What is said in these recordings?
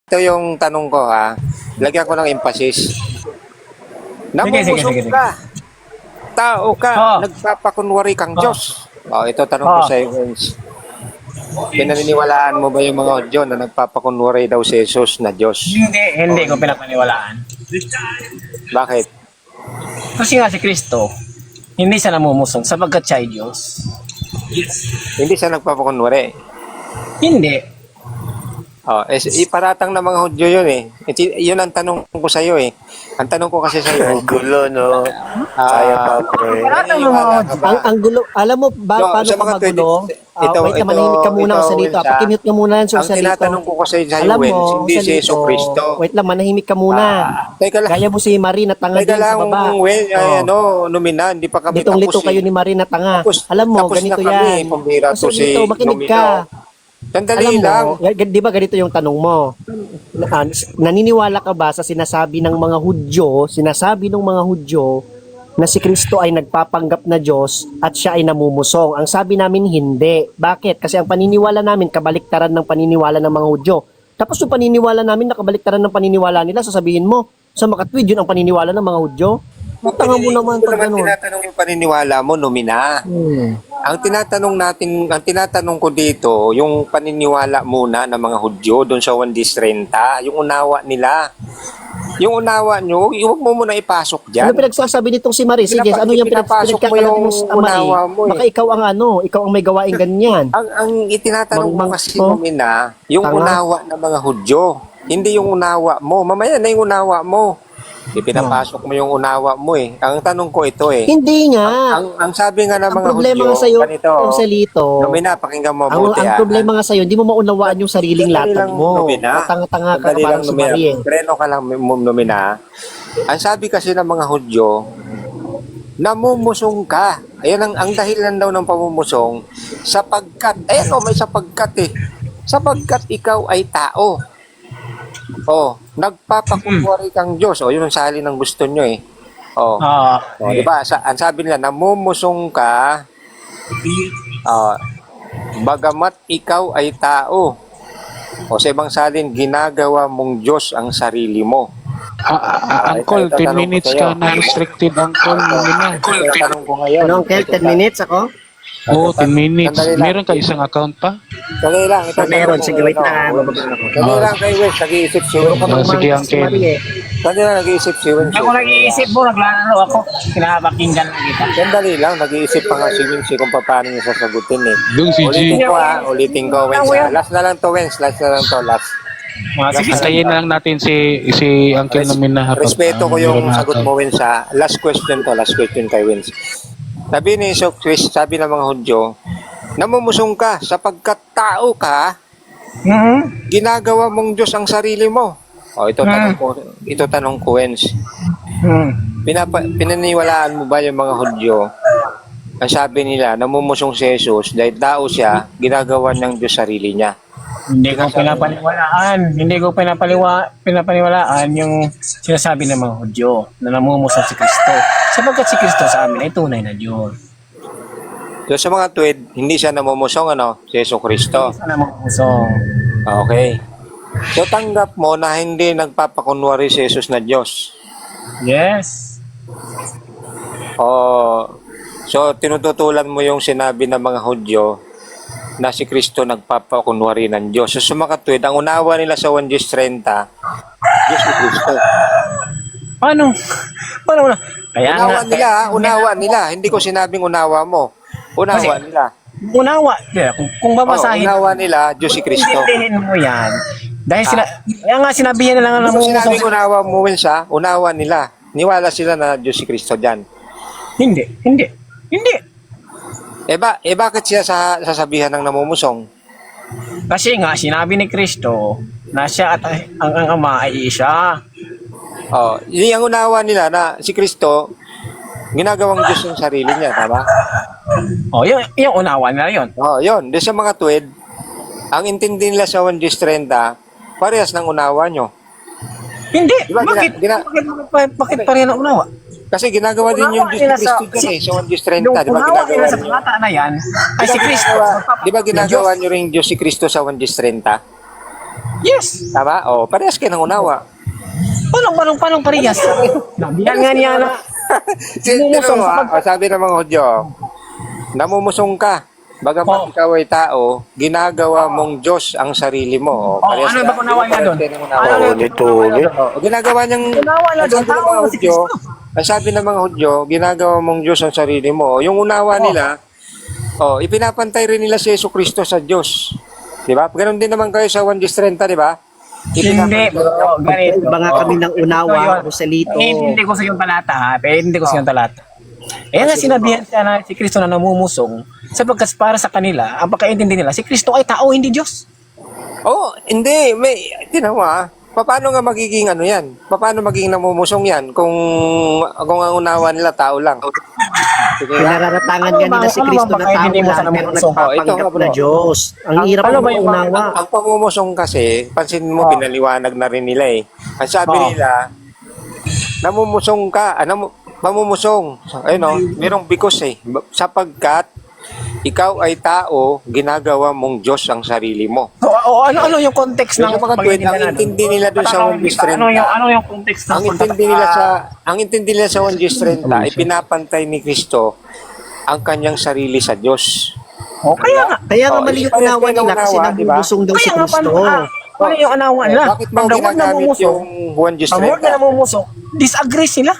ito yung tanong ko ha. Lagyan ko ng emphasis. Namumusong sige. ka. Tao ka. Oh. Nagpapakunwari kang Oh. Diyos. Ito tanong ko Oh. sa iyo, Vince. Pinaniniwalaan mo ba yung mga audio na nagpapakunwari daw si Jesus na Diyos? Hindi ko pinapaniwalaan. Bakit? Kasi nga si Kristo, hindi siya namumusong sapagkat siya ay Diyos. Hindi siya nagpapakunwari. Hindi. Iparatang ng mga Hudyo yun eh. Yun ang tanong ko sa iyo eh. Ang tanong ko kasi sa iyo. Ang gulo, no? Kaya pa, pre. Ang gulo, alam mo paano sa ka mga magulo? ito, Wait, manahimik ka muna sa salita. Pakimute ka muna sa ang salita. tinatanong ko kasi sa iyo, Alam Wens, mo, hindi si Yesu Cristo. Wait lang, manahimik ka muna. Teka lang. Gaya mo si Marie na tanga Teka din sa lang, baba. Nomina, hindi pa kami Litong-lito tapos kayo ni Marie na tanga. Alam mo, tapos ganito na kami, yan. pambira to si Dito, makinig Nomina. ka. Sandali Alam lang. mo, di ba ganito yung tanong mo? Naniniwala ka ba sa sinasabi ng mga Hudyo na si Kristo ay nagpapanggap na Diyos at siya ay namumusong? Ang sabi namin hindi. Bakit? Kasi ang paniniwala namin kabaliktaran ng paniniwala ng mga Hudyo. Tapos yung paniniwala namin na kabaliktaran ng paniniwala nila, sasabihin mo, sa makatwid yun ang paniniwala ng mga Hudyo? Tanga mo naman pag ganun. Tinatanong yung paniniwala mo, Nomina. Ang tinatanong ko dito, yung paniniwala muna ng mga Hudyo doon sa 1:30, yung unawa nila. Yung unawa nyo, huwag mo muna ipasok dyan. Ano pinagsasabi nitong si Marie? Sige, ano yung pinapasok mo pinagkakalat yung mo sa Marie? unawa mo eh. Baka ikaw ang may gawain ganyan. Ang itinatanong ko kasi, Oh. Nomina, yung Tanga. unawa ng mga Hudyo. Hindi yung unawa mo. Mamaya na yung unawa mo. Pinapasok mo yung unawa mo eh. Ang tanong ko ito eh. Hindi nga. Ang sabi nga ng Ang mga problema Hudyo, nga sa'yo, ganito, yung salito, Nomina, pakinggan mo ang mabuti problema nga sa'yo, hindi mo maunawaan yung sariling Sandali latag lang, mo. Nomina. Tanga-tanga ka Sandali parang lang, si Nomina. Marie. Preno ka lang, Nomina. Ang sabi kasi ng mga Hudyo, namumusong ka. Ayan ang dahilan daw ng pamumusong, sapagkat, may sapagkat eh. Sapagkat ikaw ay tao. Nagpapakunwari kang Diyos. Yun ang sali ng gusto nyo eh. Di ba? Ang sabi nila, namumusong ka, bagamat ikaw ay tao. Sa ibang salin, ginagawa mong Diyos ang sarili mo. Uncle, 10 minutes ka na restricted, Uncle. Tanong ko ngayon. Ano, Uncle, 10 minutes ako? Oo, 10 minutes. Sandali lang. Meron ka isang account pa? Sandali lang. Meron, sige, wait lang. Sandali lang kay Wes, nag-iisip si Wes. Sige, Uncle. Sandali lang, nag-iisip si Wes. Ako nag-iisip mo, naglalaro ako. Pinapakinggan lang kita. Sandali lang, nag-iisip pa nga si Vinci kung paano niya sasagutin eh. Doon si G. Ulitin ko, Wens. Last na lang to, Wens. Last. Sige, Antayin na lang natin si Uncle namin na Respeto ko yung sagot mo, Wens. Last question kay Wens. Sabi ni Chris, sabi ng mga Hudyo, namumusong ka sapagkat tao ka, ginagawa mong Diyos ang sarili mo. Ito tanong ko, Wens. Pinaniwalaan mo ba yung mga Hudyo? Ang sabi nila, namumusong si Jesus dahil tao siya, ginagawa ng Diyos sarili niya. Hindi ko pinapaniwalaan yung sinasabi ng mga Hudyo na namumusong si Kristo. Sapagkat si Kristo sa amin ay tunay na Diyos. So sa mga tuwid, hindi siya namumusong si Yesu Cristo. Sana namumusong. Okay. So tanggap mo na hindi nagpapakunwari si Jesus na Diyos. Yes. So tinututulan mo yung sinabi ng mga Hudyo na si Kristo nagpapakunwari ng Diyos. So sa mga tuwid, ang unawa nila sa 1:30, Diyos si Kristo. Paano na? Kaya Unawa nila. Hindi ko sinabing unawa mo. Unawa nila. Unawa. Kung babasahin, unawa nila, Diyos si Kristo. intindihin mo yan. Dahil kaya nga sinabihan na lang Hindi ko namumusong. sinabing unawa mo, Wensa. Unawa nila. Niwala sila na Diyos si Kristo dyan. Hindi. Bakit siya sasabihan ng namumusong? Kasi nga, sinabi ni Kristo na siya at ang Ama ay isa. Yun ang unawa nila na si Kristo, ginagawang Diyos yung sarili niya, tama? Yung unawa nila yun. Yun. Doon sa mga tuwid, ang intindi nila sa 1:30, parehas ng unawa nyo. Hindi. Diba, Bakit pa rin ang unawa? Kasi ginagawa din yung Diyos ni Kristo dyan sa 1:30. Yung Di ba unawa nila ginagawa sa bata na yan ay si Kristo. Di ba ginagawa nyo rin Diyos si Kristo sa 1:30? Yes. Tama? O, parehas kayo ng unawa. Paano parehas? Nabihan nga niya na. Tinan mo, sabi ng mga Hudyo, namumusong ka. Bagamat ikaw ay tao, ginagawa mong Diyos ang sarili mo. O, parehas ano ba ka- unawa niya doon? parehas kayo ng unawa. Ulit-ulit. O, ginagawa niyang, Unawa na ang doon, sabi ng tao mga na si Hudyo, Kristo. ang sabi ng mga Hudyo, ginagawa mong Diyos ang sarili mo. O, yung unawa nila, ipinapantay rin nila si Yesu Kristo sa Diyos. Di ba? Ganon din naman kayo sa 1:30, di ba? Hindi, bro. Ganito. Iba nga kami ng unawa, Joselito. Hindi ko sa yung talata, ha? Hindi ko sa yung talata. Eh nga sinabihan siya na si Kristo na namumusong sapagkat para sa kanila, ang pagkaintindi nila, si Kristo ay tao, hindi Diyos. Hindi. Tinawa. Paano nga magiging ano yan? Paano magiging namumusong yan kung ang unawa nila tao lang? Sige lang. Pinararatangan nga nila si Ano Kristo bang na tao pagkaintindi mo sa lang pero namumusong? Ito nga, nagpapanggap bro. na Diyos. Ang hirap ano ng ba yung unawa. Ang pamumusong kasi, pansin mo, pinaliwanag na rin nila eh. Ang sabi nila, namumusong ka, mamumusong. Ayun o, merong because eh. Sapagkat, ikaw ay tao, ginagawa mong Diyos ang sarili mo. Ano yung context ng Yung mga tweet, ang intindi nila doon sa 1:30. Ano yung context ng Ang intindi nila sa 1:30, ipinapantay ni Kristo ang kanyang sarili sa Diyos. kaya nga. Kaya nga mali yung unawa nila kasi Unawa, di ba? namumusong daw si Kaya nga, Kristo. ano yung anawa nila? Bakit mo ginagamit yung Pag word na 1:30? namumusok, disagree sila.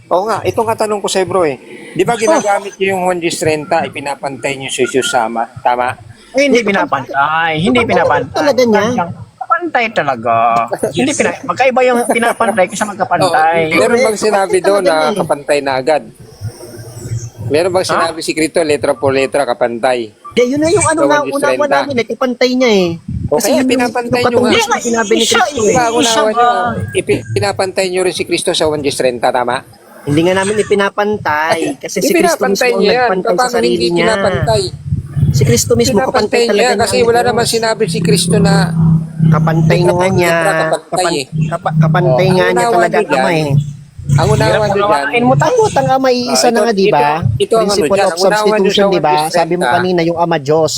Oo nga, ito nga tanong ko sa'yo bro eh. Di ba ginagamit niyo yung 1:30, ipinapantay niyo si Jesus sama? Tama? Hindi pinapantay. Hindi pinapantay. Talaga niya? Pantay talaga. Hindi magkaiba yung pinapantay kaysa magkapantay. Meron bang sinabi doon na kapantay na agad? Meron bang sinabi si Kristo, letra por letra, kapantay? Yun na yung ano So, na 1:30. unawa namin, ipantay niya eh. Okay, yun yung pinapantay nyo nga. katungkol na sinabi ni Kristo Di eh. ba, unawa niyo, pinapantay niyo rin si Kristo sa 1:30, tama? Hindi nga namin ipinapantay kasi si Kristo mismo Pinapantay ang niya yan. nagpantay sa Paano sarili hindi niya. pinapantay? Si Kristo mismo kapantay Pinapantay talaga niya niya. kasi wala naman sinabi si Kristo na Kapantay nga niya. Kapantay eh. Kapantay nga Ang niya unawa talaga niyo dyan, ama eh. ang unawa nyo dyan. Ang utang ama iisa na nga, di ba? Ito ang ano Principle dyan, of ang unawa niyo substitution, sa di ba? 1:30. Sabi mo kanina yung ama Diyos.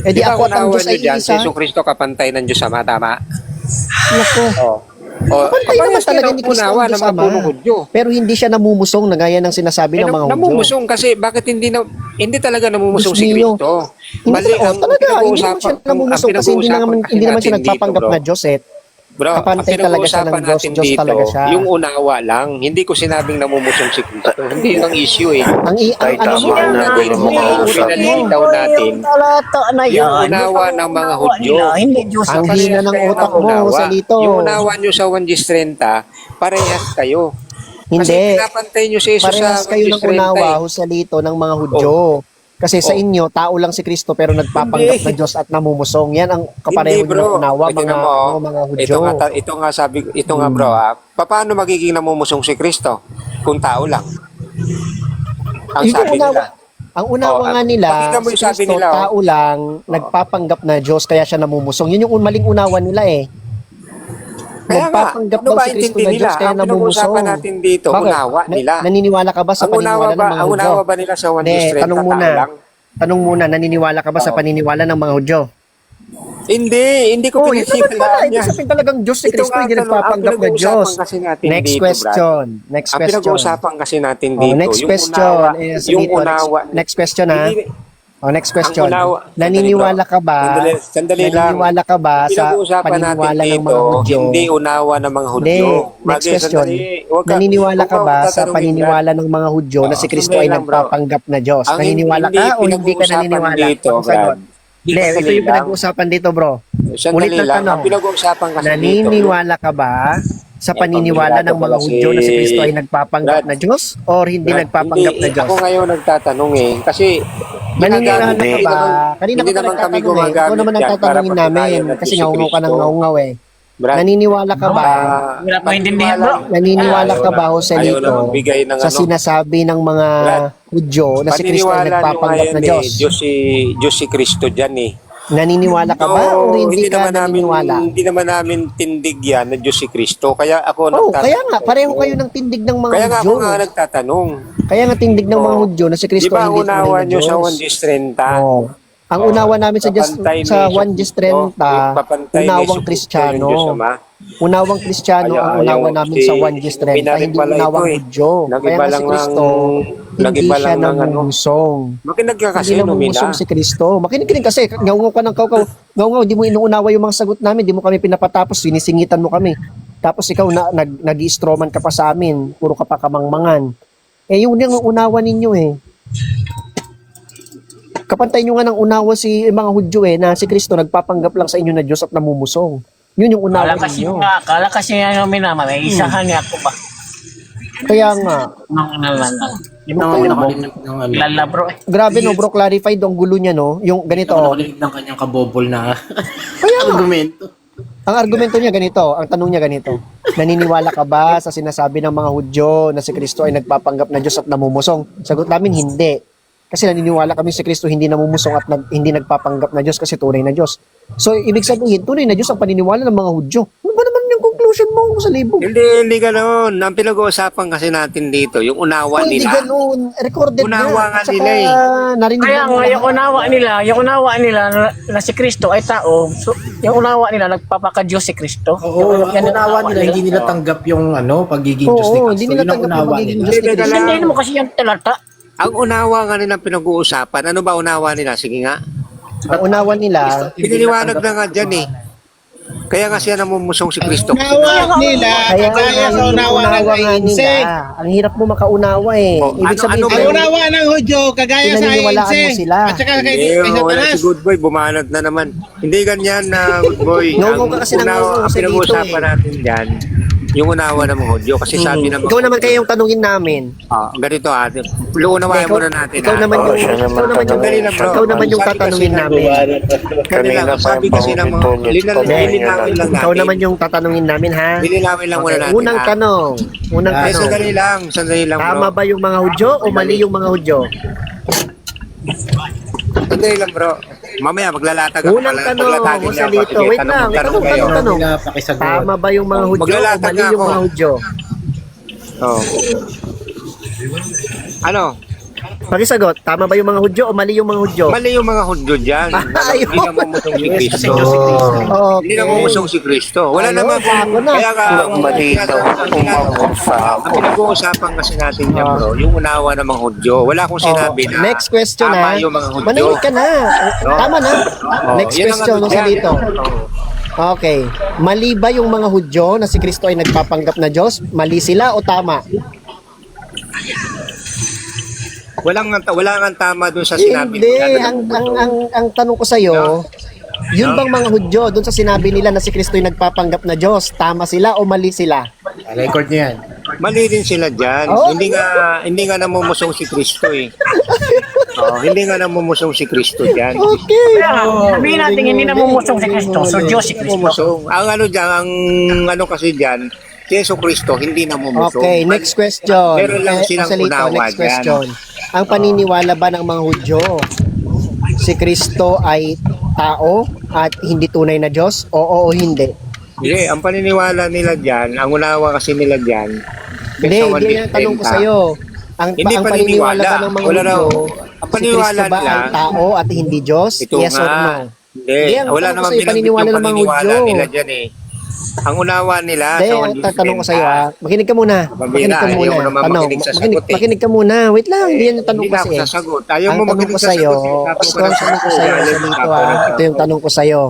Eh di Di ba ako at ang unawa Diyos nyo ay dyan, si iisa. Yesu Kristo kapantay ng Diyos Ama, tama? Nako. Kapantay naman talaga ni Kristo unawa ang ng Diyos mga ama. puro Hudyo. Pero hindi siya namumusong na gaya ng sinasabi ng mga Hudyo. Namumusong kasi bakit hindi talaga namumusong si Diyos mio. Kristo? Hindi Mali talaga, hindi naman siya namumusong kasi hindi naman siya nagpapanggap na Diyos eh. Bro, ang Kapantay talaga siya ng pinag-uusapan Diyos, natin Diyos dito, talaga siya. yung unawa lang, hindi ko sinabing namumusong si Kristo. Hindi yun ang issue eh. Ang Ay, ano tama mo, na din ang mga usap. Pinalilitaw natin yung unawa ng mga Hudyo. Hindi Diyos. ang Parehas hina ng kayo utak ng mo, unawa. Joselito. Yung unawa nyo sa 1:30, parehas kayo. Kasi Hindi. pinapantay nyo si Jesus sa Parehas kayo ng 1:30 unawa, eh. Joselito, ng mga Hudyo. Kasi sa inyo, tao lang si Kristo pero nagpapanggap Hindi. na Diyos at namumusong. Yan ang kapareho Hindi, nyo ng unawa, Ito mga, mo, mga ito Hudyo. nga, ito nga bro, paano magiging namumusong si Kristo kung tao lang? Ang Yung sabi unawa, nila. ang unawa Oh, nga nila, pakinggan mo si yung sabi Kristo, nila, oh. tao lang, nagpapanggap na Diyos kaya siya namumusong. Yun yung maling unawa nila eh. Kaya nga, Nagpapanggap ano daw ba si Kristo intindi na nila? Diyos kaya Ang pinag-uusapan namumusong. natin dito, Bakit? unawa nila. Naniniwala ka ba sa Ang unawa paniniwala ng mga ang Hudyo? unawa ba nila sa 1:30 Hindi, tanong tao muna. lang? Tanong muna, naniniwala ka ba sa Oo. paniniwala ng mga Hudyo? Hindi ko Oh, yun naman pala. pinagsipalaan Ibig yan. sabihin talagang Diyos si Ito Kristo, nga hindi ang nagpapanggap na Diyos. pinag-uusapan kasi natin Next dito, question. Next Ang question. pinag-uusapan kasi natin Oh, dito, next yung question. unawa, Yes, yung dito, unawa. next question ha. Hindi- Oh, next question. Ang unawa- Naniniwala ka ba? Sandali lang. Naniniwala ka ba Ang sa pinag-uusapan natin paniniwala ng dito, mga Hudyo? hindi unawa ng mga Hindi. Hudyo. Next Bagay, question. sandali. Huwag ka- Naniniwala huwag ka ba sa tatanungin paniniwala ng mga Hudyo na si Kristo sandali ay lang, bro. nagpapanggap na Diyos? Ang Naniniwala hindi ka o hindi ka pinag-uusapan naniniwala? dito, Ang sagot. Brad. Hindi, ito Sandali yung lang. pinag-uusapan dito, bro. Sandali Ulit ng lang. tanong. Ang pinag-uusapan kasi dito. Naniniwala ka ba sa paniniwala ng mga Hudyo na si Kristo ay nagpapanggap Brad, na Diyos or hindi Brad, nagpapanggap na hindi, Diyos? Ako ngayon nagtatanong eh. Kasi Naniniwala ginagamit- ka ba? Kanina hindi ka naman kami nagtatanong eh. Ikaw gumagamit naman ang yan tatanungin para namin patunayan na kasi si ngaungaw ka ng Kristo. ngaungaw eh. Brad, Naniniwala ka ba? Hirap maintindihan, bro. Naniniwala ka ba, ayaw Joselito, na magbigay ng sa ano. sinasabi ng mga Brad, Hudyo na si Kristo ay Paniniwala nyo nagpapanggap ngayon na eh. Diyos? Diyos si Kristo dyan eh. Naniniwala ka ba o hindi ka naniniwala? Hindi naman namin tindig yan na Diyos si Kristo. Kaya ako Oh, kaya nga, pareho kayo ng tindig ng mga Kaya nga Hudyo. ako nga nagtatanong. Kaya nga tindig ng mga Hudyo na si Di Kristo ba ay hindi tunay unawa na nyo Diyos. sa 1:30? Oh. Ang unawa namin sa Papantay ni sa Hesus Juan Jes Cristo, 30, papantay ni unawang Hesus Cristo yung Kristiyano. Diyos Ama. Unawang Kristiyano ang unawa namin sa Juan Jes 30, hindi unawang Hudyo. Kaya nga si Kristo, hindi siya namumusong. Makinig ka kasi, Hindi namumusong si Kristo. Makinig kasi, ngaw ka ng kaukaw. Ngaw, hindi mo inuunawa yung mga sagot namin, hindi mo kami pinapatapos, sinisingitan mo kami. Tapos ikaw nag-i-strawman ka pa sa amin, puro ka pa kamangmangan. Yun yung unawa ninyo Kapantay nyo nga ng unawa si mga Hudyo na si Kristo nagpapanggap lang sa inyo na Diyos at namumusong. Yun yung unawa ninyo. Kala kasi ano minama, may isahan niya ako ba? Kaya nga, Lala bro. grabe no bro, clarified ang gulo niya no. Yung ganito. Ako nakarinig ng kanyang kabobol na Kaya nga, argumento. ang argumento niya ganito, ang tanong niya ganito. Naniniwala ka ba sa sinasabi ng mga Hudyo na si Kristo ay nagpapanggap na Diyos at namumusong? Sagot namin, hindi. Kasi naniniwala kami si Kristo hindi namumusong at hindi nagpapanggap na Diyos kasi tunay na Diyos. So, ibig sabihin, tunay na Diyos ang paniniwala ng mga Hudyo. Ano ba naman yung conclusion mo sa libo? Hindi ganoon. Ang pinag-uusapan kasi natin dito, yung unawa Hindi nila. ganun. Recorded Unawa nga At saka, nila narinig Kaya mo nga yung unawa nila na si Kristo ay tao. So, yung unawa nila nagpapaka-Diyos si Kristo. Oo, Yan yung unawa nila, hindi nila tanggap yung pagiging Diyos ni Oo, Kristo. hindi nila Yun ang tanggap yung unawa magiging nila. Diyos ni Kristo. Hindi mo kasi yung talata. Ang unawa nga nilang pinag-uusapan, ano ba unawa nila? Sige nga. Ang unawa nila, Piniliwanag na nga dyan Kaya nga siya namumusong si Kristo. Unawa nila, kaya kagaya sa unawa ng nga Ainse. nila. Ang hirap mo makaunawa Ibig sabihin, Ang unawa ng Hudyo, kagaya sa Pinaniniwalaan Ainse. mo sila. At saka kay Si Satanas. Good Boy, bumanat na naman. Hindi ganyan na Good Boy. No, ka kasi Ang sa dito pinag-uusapan natin dyan, yung unawa ng mga Hudyo. Kasi sabi naman, ikaw naman kaya yung tanungin namin. ganito unawain muna natin. Ikaw naman yung siya naman tanungin. ikaw naman yung tatanungin namin. Kanina pa Sabi yung kasi ng mga, lilinawin lang natin. Ikaw naman yung tatanungin namin ha. Lilinawin lang muna natin. Unang tanong. Unang tanong. Sandali lang bro. Tama ba yung mga Hudyo o mali yung mga Hudyo? Sandali lang bro. Mamaya maglalatag ako. Unang tanong, Joselito. Wait lang. Tanong. Tama ba yung mga Hudyo o Maglalatag mali na yung ako. mga Hudyo? Ano? Pakisagot, tama ba yung mga Hudyo o mali yung mga Hudyo? Mali yung mga Hudyo dyan. Ayun. Hindi namumusong si Kristo. Okay. Hindi namumusong si Kristo. Wala Ayun, naman. ako na. Kaya nga, Mali daw umabot sa ang pinag-uusapan kasi natin yan bro, yung unawa ng mga Hudyo. Wala akong sinabi na Next question tama ha. yung mga Hudyo. Manahid ka na. Tama na. Next Yun ang question ano sa dyan. dito. Okay. Mali ba yung mga Hudyo na si Kristo ay nagpapanggap na Diyos? Mali sila o tama? Wala nga tama dun sa sinabi. Hindi. nila. Ang tanong ko sa'yo, yun bang mga Hudyo dun sa sinabi nila na si Kristo ay nagpapanggap na Diyos, tama sila o mali sila? Record niyo yan. Mali din sila dyan. Oh. Hindi nga namumusong si Kristo hindi nga namumusong si Kristo dyan. Okay. Sabihin natin hindi namumusong si Kristo. So Diyos si Kristo. Namumusong. Ang ano kasi dyan, si Yeso Kristo hindi namumusong. Okay, next question. Meron lang silang Joselito, unawa next question. Ang paniniwala ba ng mga Hudyo, si Kristo ay tao at hindi tunay na Diyos? Oo o hindi? Hindi, ang paniniwala nila dyan, ang unawa kasi nila dyan, Hindi yan ang tanong ko sa'yo. Hindi ang paniniwala ba ng mga Wala raw. Hudyo, Ang si paniniwala Kristo ba nila, ay tao at hindi Diyos? ito Yes or no? nga. Hindi, ang wala tanong ko naman sa'yo, paniniwala ng mga paniniwala Hudyo. nila dyan Ang unawa nila Hindi, sa ang tatanong ko sa'yo makinig ka muna. Makinig ka ayaw muna. mo naman Tanong, makinig sa sagot makinig ka muna. Wait lang, hindi yan yung tanong Hindi ko na ako sa'yo. sasagot. Ayaw Ang mo tanong makinig ko sa sa'yo, sagot. gusto ang tanong ko sa'yo sa dito ito yung tanong ko sa'yo.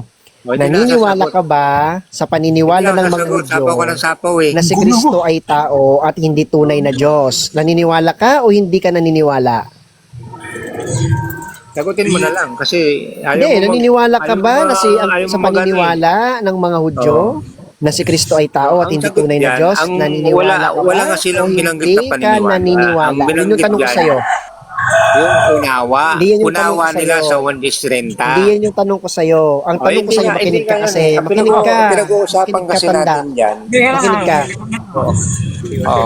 Naniniwala ka ba sa paniniwala ng mga Hudyo Sapaw ko ng sapaw na si Kristo ay tao at hindi tunay na Diyos? Naniniwala ka o hindi ka naniniwala? Sagutin mo na lang kasi Hindi, naniniwala ka ba na sa paniniwala ng mga Hudyo na si Kristo ay tao at hindi tunay na Diyos? Naniniwala ka ba wala nga silang o binanggit hindi na ka paniniwala. naniniwala? Ang Yun yung binanggit tanong ko dyan, sa'yo. Yung unawa. Hindi yan yung Unawa tanong ko nila sa'yo. sa 1:30. Hindi yan yung tanong ko sa'yo. Ang tanong ko sa'yo, makinig ka kasi. Makinig ka. Pinag-uusapan Makinig ka, kasi tanda. natin dyan. Makinig ka. Oh. Yun nga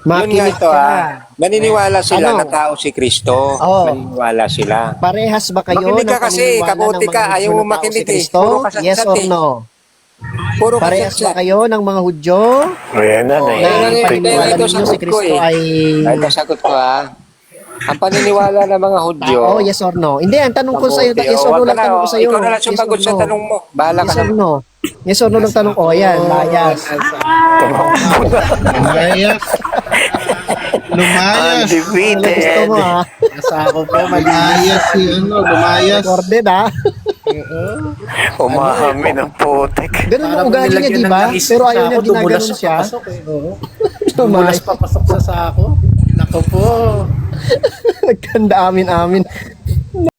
Makinig ito ka. Naniniwala sila Ano? na tao si Kristo. Oo. Naniniwala sila. Parehas ba kayo Makinig ka ng kasi, paniniwala kabuti ng mga ka. Hudyo Ayaw mo na tao makinig si eh. Kristo? Puro kasat-sat Yes or eh. no? Puro Parehas ba kasat-sat. kayo ng mga Hudyo Ayan na, na ang Ito, paniniwala ito, ninyo si sagot ko Kristo eh. ay Ito sagot ko Ang paniniwala ng mga Hudyo. Oo, yes or no? Hindi, ang tanong ko sa iyo, mabuti. yes or no Wag ka lang na, tanong ko sa iyo. Ikaw na lang sumagot sa tanong mo. Bahala ka Yes or na. no? Yes or no lang tanong ko. Yan, layas. Lumayas. Lumayas. Ano gusto mo ha? Nasa ako po, Lumayas si lumayas. Recorded ha? Umahami ng putek. Ganun ang ugali niya, di ba? Pero ayaw niya ginaganon siya. Dumulas papasok sa sako. Nako po. Nagkanda amin-amin.